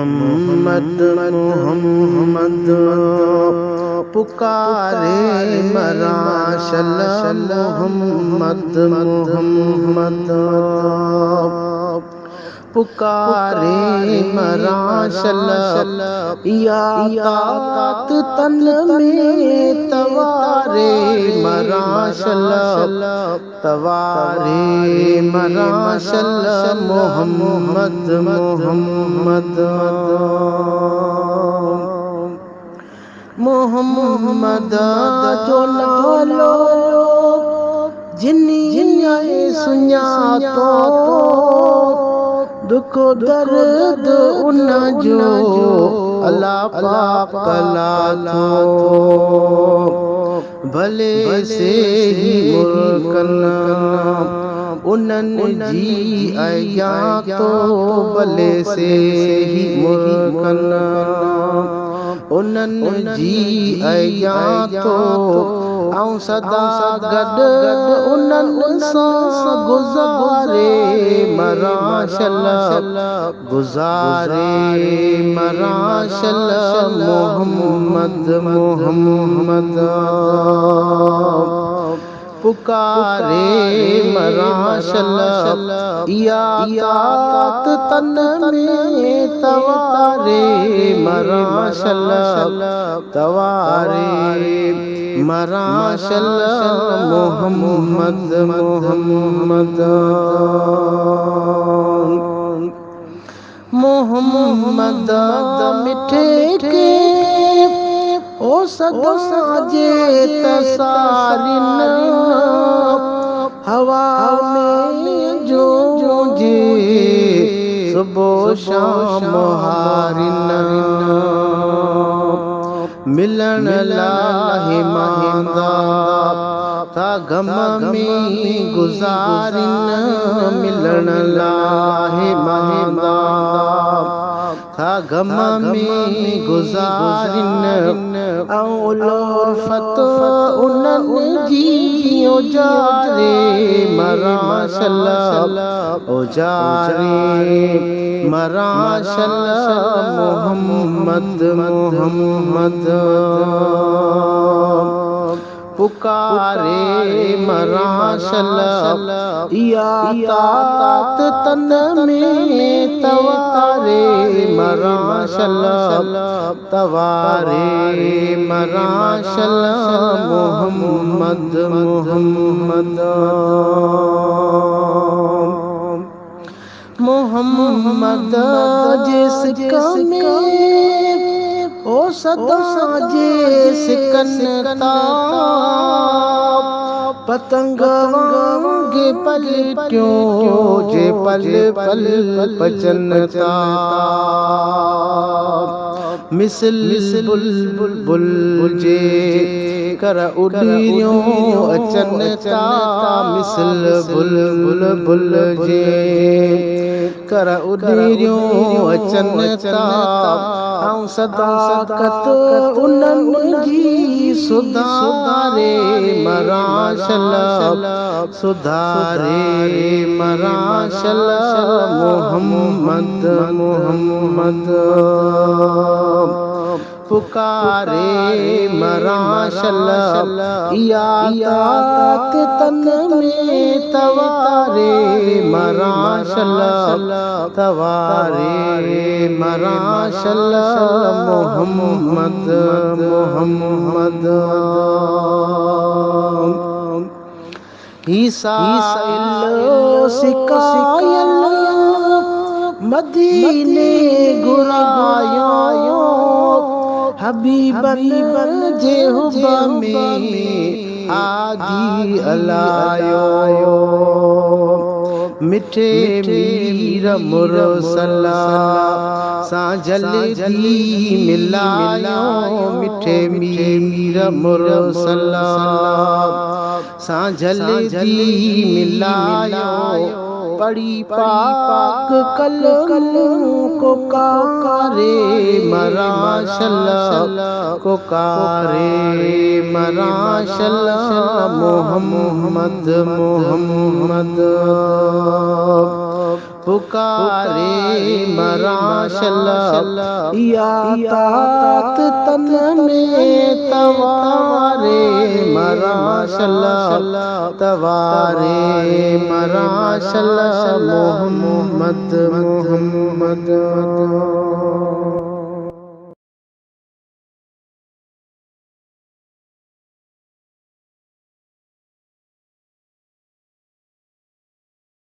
मोहम्मद मोहम्मद पुकारे मराशल मोहम्मद मोहम्मद पुकारे मराशल या ताकत तन में तवारे मराशल तवारे मराशल मोहम्मद मोहम्मद मोहम्मद जो नालो जिनी सुञातो दुख दर्द उन जो अल्लाह पाक लाथो भले से ही मुल्कन उन्हनि जी अया तो भले से ही मुल्कन उन्हनि जी अया तो ऐं सदा गॾु उन्हनि सां गुज़ारे मराशल गुज़ारे मराशल मोहम्मद मोहम्मद पुकारे मराशल या ताकत तन में तवारे मराशल तवारे मराशल मोहम्मद मोहम्मद मोहम्मद मिठे के ओ सदा जे तसारिन हवा में जो जे सुबह शाम हारिन मिलन लाहे मांदा था गम में गुजारिन मिलन लाहे मांदा था गम में गुजारिन उल्फत उन्हनि जी उजारे मराशल उजारे मराशल मोहम्मद मोहम्मद पुकारे मराशल या ताकत तन में तवारे मराशल तवारे मराशल मोहम्मद मोहम्मद मोहम्मद जिसका में ओ सदा जे सिकनता पतंग वांगे पलटियों जे पल पल पचनता मिसल बुलबुल बुल जे कर उड़ियों अचनता मिसल बुलबुल बुल जे कर उड़ियों अचनता ऐं सदाकत उन्हनि जी सुधारे मराशल सुधारे मराशल मोहम्मद मोहम्मद पुकारे मराशल या ताकत तन में तवारे मराशल तवारे मराशल मोहम्मद मोहम्मद ईसा सिकायल मदीने घुरायो हबीबन जे हुब में आदि अलायो मिठे मीर मुरसला सां जल्दी मिलायो मिठे मीर मुरसला सां जल्दी मिलायो पड़ी पाक कलम को कारे मराशल को कारे मराशल मोहम्मद मोहम्मद पुकारे मराशल या तात तन में तवारे मराशल तवारे मराशल मोहम्मद मोहम्मद।